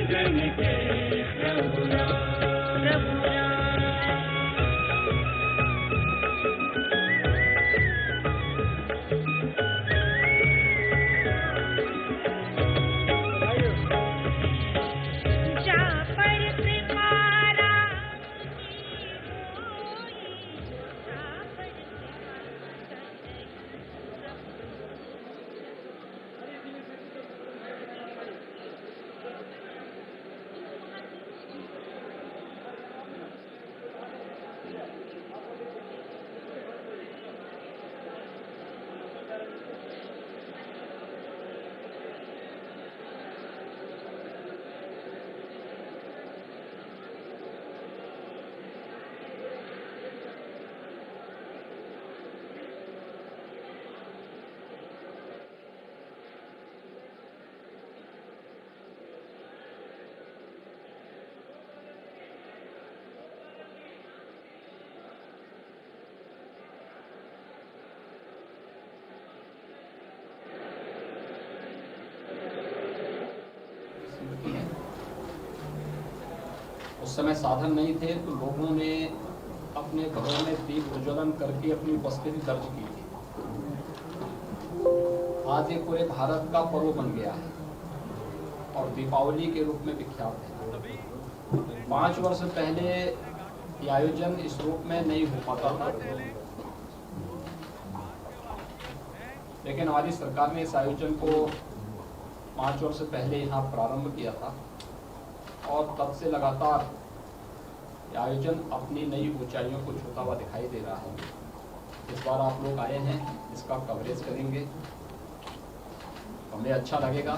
जन के प्रभु उस समय साधन नहीं थे तो लोगों ने अपने घरों में दीप प्रज्वलन करके अपनी उपस्थिति दर्ज की थी। आज ये पूरे भारत का पर्व बन गया है और दीपावली के रूप में विख्यात है। 5 वर्ष पहले ये आयोजन इस रूप में नहीं हो पाता था, लेकिन हमारी सरकार ने इस आयोजन को 5 वर्ष पहले यहाँ प्रारंभ किया था और तब से लगातार आयोजन अपनी नई ऊंचाइयों को छूता हुआ दिखाई दे रहा है। इस बार आप लोग आए हैं, इसका कवरेज करेंगे, हमें अच्छा लगेगा।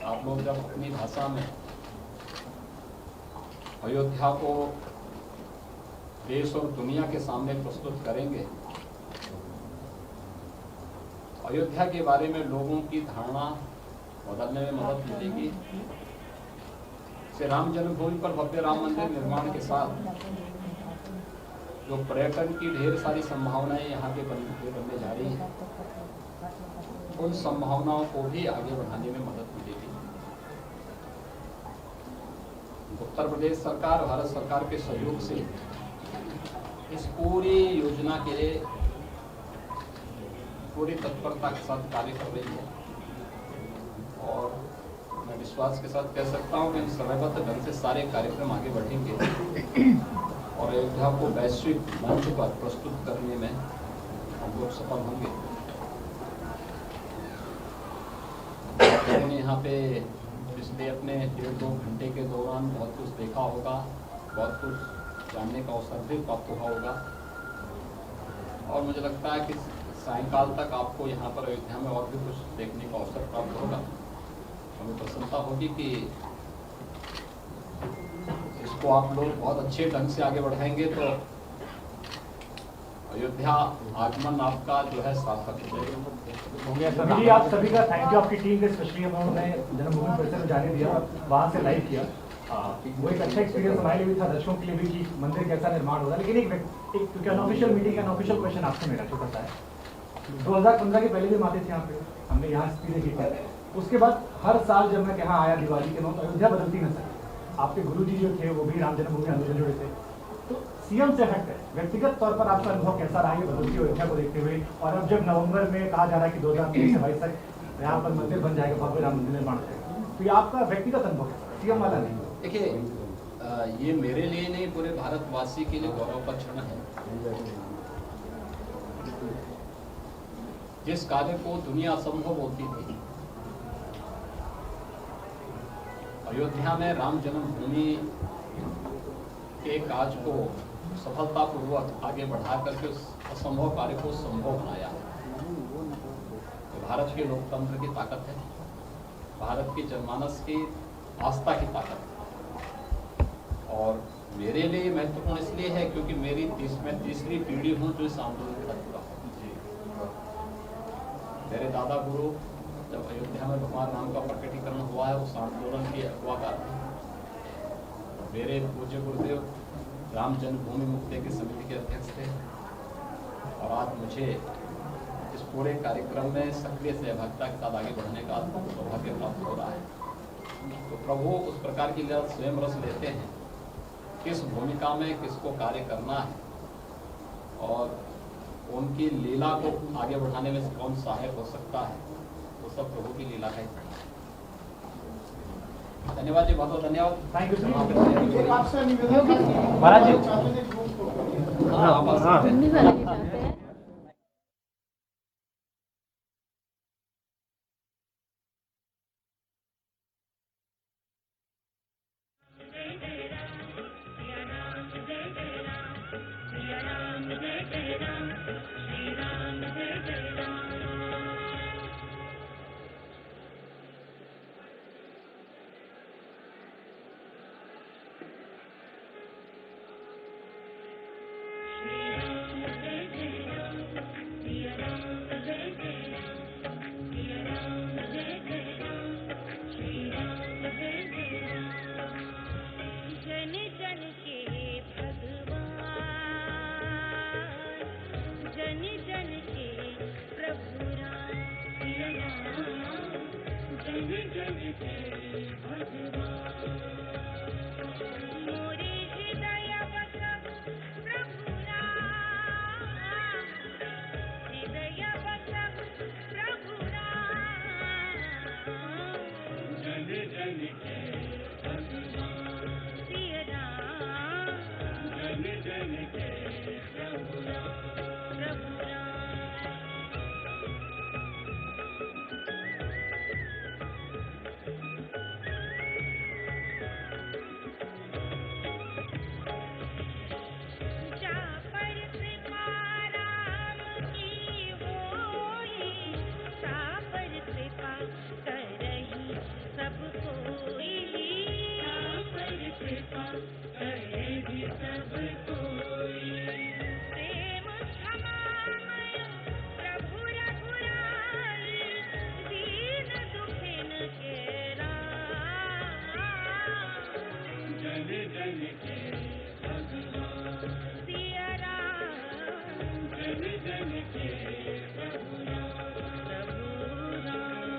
आप लोग जब अपनी भाषा में अयोध्या को देश और दुनिया के सामने प्रस्तुत करेंगे, अयोध्या के बारे में लोगों की धारणा बदलने में मदद मिलेगी। श्री राम जन्मभूमि पर भव्य राम मंदिर निर्माण के साथ जो पर्यटन की ढेर सारी संभावनाएं यहाँ के बनने जा रही हैं, उन संभावनाओं को भी आगे बढ़ाने में मदद मिलेगी। उत्तर प्रदेश सरकार, भारत सरकार के सहयोग से इस पूरी योजना के लिए पूरी तत्परता के साथ कार्य कर रही है और मैं विश्वास के साथ कह सकता हूँ कि समयबद्ध ढंग से सारे कार्यक्रम आगे बढ़ेंगे और अयोध्या को वैश्विक मंच पर प्रस्तुत करने में हम लोग सफल होंगे। मैंने यहाँ पे पिछले अपने 1.5-2 घंटे के दौरान बहुत कुछ देखा होगा, बहुत कुछ जानने का अवसर भी प्राप्त हुआ होगा और मुझे लगता है कि सायंकाल तक आपको यहाँ पर अयोध्या में और भी कुछ देखने का अवसर प्राप्त होगा। हमें प्रसन्नता होगी कि इसको आप लोग बहुत अच्छे ढंग से आगे बढ़ाएंगे तो अयोध्या आगमन आपका जो है सार्थक हो गया। जी, आप सभी का थैंक यू, आपकी टीम के स्पेशली उन्होंने जन्मभूमि परिसर में जाने दिया, वहाँ से लाइव किया। वो एक अच्छा एक्सपीरियंस हमारे लिए भी था, दर्शकों के लिए भी कि मंदिर कैसा निर्माण होगा। लेकिन एक क्योंकि अनऑफिशियल मीटिंग का अनऑफिशियल क्वेश्चन आपसे मेरा छोटा सा है। 2015 के पहले भी हम आते थे यहाँ पे, हमने यहाँ स्पीच की थी। उसके बाद हर साल जब मैं यहाँ आया दिवाली के मौके, अयोध्या बदलती न सके। आपके गुरुजी जो थे वो भी राम जन्मभूमि आंदोलन जुड़े थे, तो सीएम से हट है व्यक्तिगत तौर पर आपका अनुभव कैसा रहा है बदलती अयोध्या को देखते हुए? और अब जब नवंबर में कहा जा रहा है कि 2023 से 22 तक यहाँ पर मंदिर बन जाएगा, भव्य राम मंदिर निर्माण करेगा, तो ये आपका व्यक्तिगत अनुभव कैसा है, सीएम वाला नहीं? देखिए, ये मेरे लिए नहीं, पूरे भारतवासी के लिए गौरव का क्षण है। जिस कार्य को दुनिया असंभव होती थी, अयोध्या में राम जन्मभूमि के काज को सफलतापूर्वक आगे बढ़ा करके उस असंभव कार्य को संभव बनाया है। तो भारत के लोकतंत्र की ताकत है, भारत की जनमानस की आस्था की ताकत है। और मेरे लिए महत्वपूर्ण इसलिए है क्योंकि मेरी तीसरी पीढ़ी हूँ जो इस आंदोलन के साथ जुड़ा हूँ। मेरे दादा गुरु जब अयोध्या में भगवान राम का प्रकटीकरण हुआ है, उस आंदोलन की अगुवाकार थे। मेरे पूज्य गुरुदेव राम जन्मभूमि मुक्ति की समिति के अध्यक्ष थे और आज मुझे इस पूरे कार्यक्रम में सक्रिय सहभागिता के साथ आगे बढ़ने का सौभाग्य प्राप्त हो रहा है। तो प्रभु उस प्रकार की लीला स्वयं रस लेते हैं, किस भूमिका में किसको कार्य करना है और उनकी लीला को आगे बढ़ाने में कौन सहायक हो सकता है, वो सब प्रभु की लीला है। धन्यवाद जी, बहुत बहुत धन्यवाद। थैंक यू एक आपसे निवेदन है, महाराज जी। चाहते हैं ग्रुप को हाँ, आप आ सकते हैं। हिंदी वाले भी चाहते हैं। जन जन के भगवान, जन जन के प्रभु राम, जन जन के भगवान, मोरे हृदय बसव प्रभु राम, हृदय बसव प्रभु राम, जन जन के सिय राम, जन जन के प्रभु राम, प्रभु राम। जा पर कृपा राम की होई, ता पर कृपा करहि सब कोई, ता पर कृपा करहि सब कोई। प्रेम क्षमामय प्रभु रघुराई, दीन दुखिन के राम, जन जन के भगवान, सिय राम, जन जन के प्रभु राम, प्रभु राम।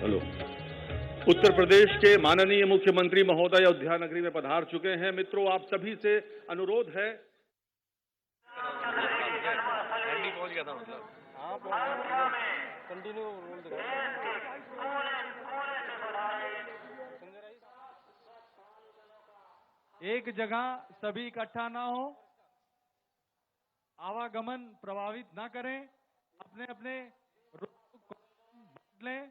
हेलो। उत्तर प्रदेश के माननीय मुख्यमंत्री महोदय अयोध्या नगरी में पधार चुके हैं। मित्रों, आप सभी से अनुरोध है, एक जगह सभी इकट्ठा ना हो, आवागमन प्रभावित ना करें, अपने अपने रूट को बदलें।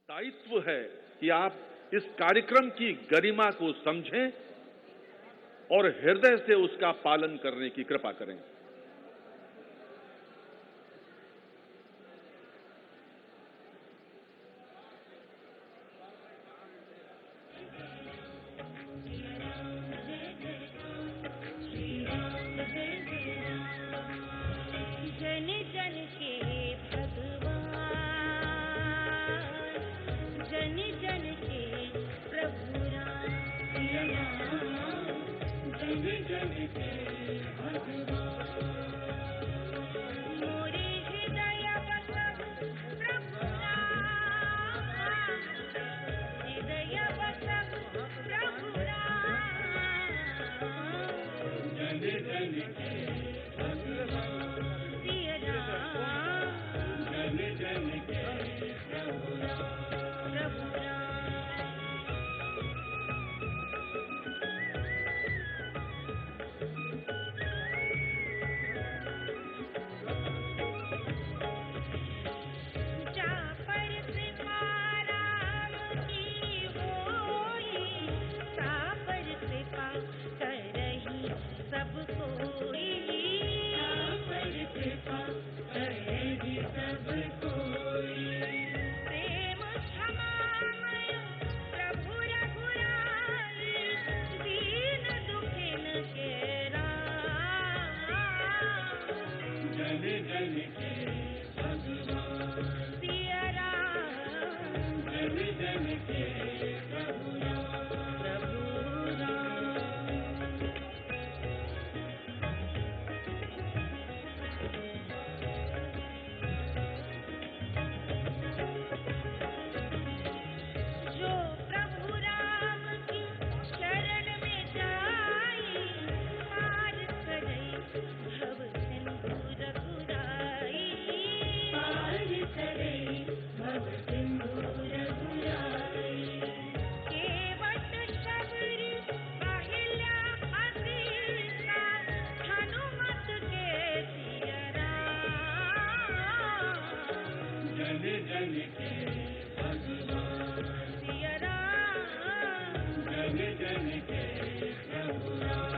दायित्व है कि आप इस कार्यक्रम की गरिमा को समझें और हृदय से उसका पालन करने की कृपा करें। जन जन के भगवान, जन जन के प्रभु राम, जन जन के भगवान, मोरे हृदय बसव प्रभु राम, हृदय बसव प्रभु राम, जन जन के सिय राम, जन जन के प्रभु राम, प्रभु राम। जन के प्रभु राम जो प्रभु राम की शरण में जाई पार करई भव सिंधु रघुराई पार करई भव सिंधु रघुराई केवट शबरी अहिल्या असीसा हनुमत के सिया राम जन जन के भगवान सिया राम जन जन के प्रभु राम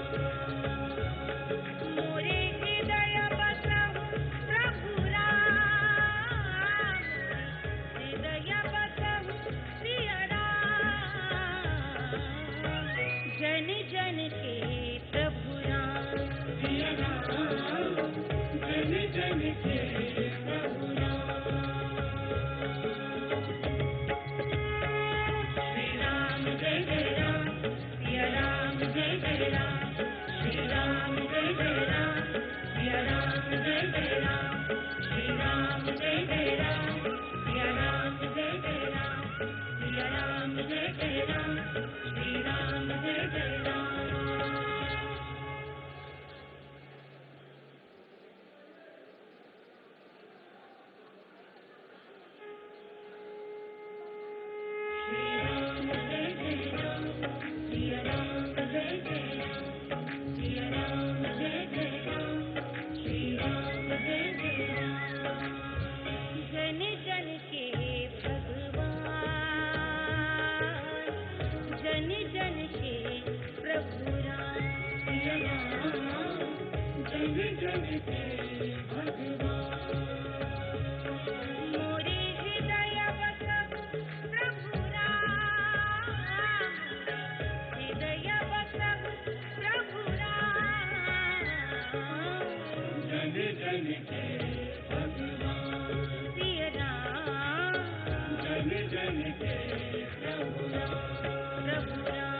मोरे हृदय बसहु प्रभु राम हृदय बसहु सिया राम जन जन के प्रभु राम सिया राम जन जन के प्रभु राम श्री राम जय जय राम सिया राम जय जय राम श्री राम जय जय राम सिया राम जय जय राम श्री राम जय जय राम सिया राम जय जय राम सिया राम जय जय राम श्री राम जय जय राम श्री राम जय जय राम सिया राम जय जय राम सिया राम जय जय राम श्री राम जय जय राम जन जन के भगवान जन जन के प्रभु राम सिया राम जन जन के भगवान मोरे हृदय बसहु प्रभु राम हृदय बसहु प्रभु राम जन जन के भगवान सिया राम जन जन के प्रभु राम प्रभु राम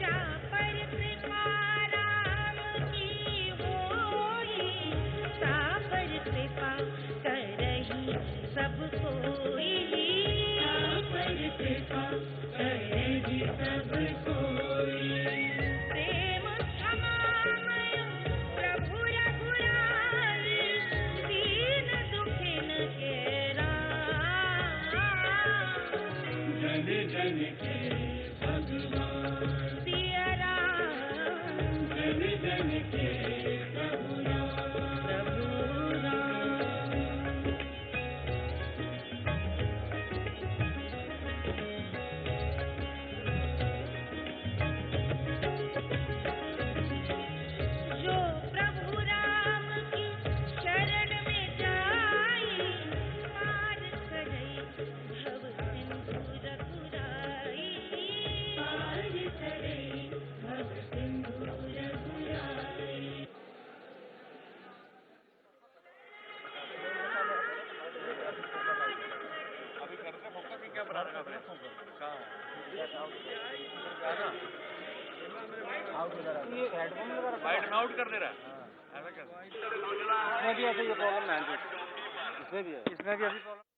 जा पर कृपा राम की होई ता पर कृपा करही सब कोई ता पर कृपा करही सब कोई प्रेम क्षमामय प्रभु रघुराई दीन दुखिन के राम जन जन के भगवान सिया राम जन जन के प्रभु राम प्रभु राम जो प्रभु राम की शरण में जाई पार करई भव सिंधु रघुराई पार करई भव सिंधु रघुराई आउट कर दे रहा है ऐसा क्या? इसमें भी ऐसे ये प्रॉब्लम है, इसमें भी है, इसमें भी ऐसी प्रॉब्लम।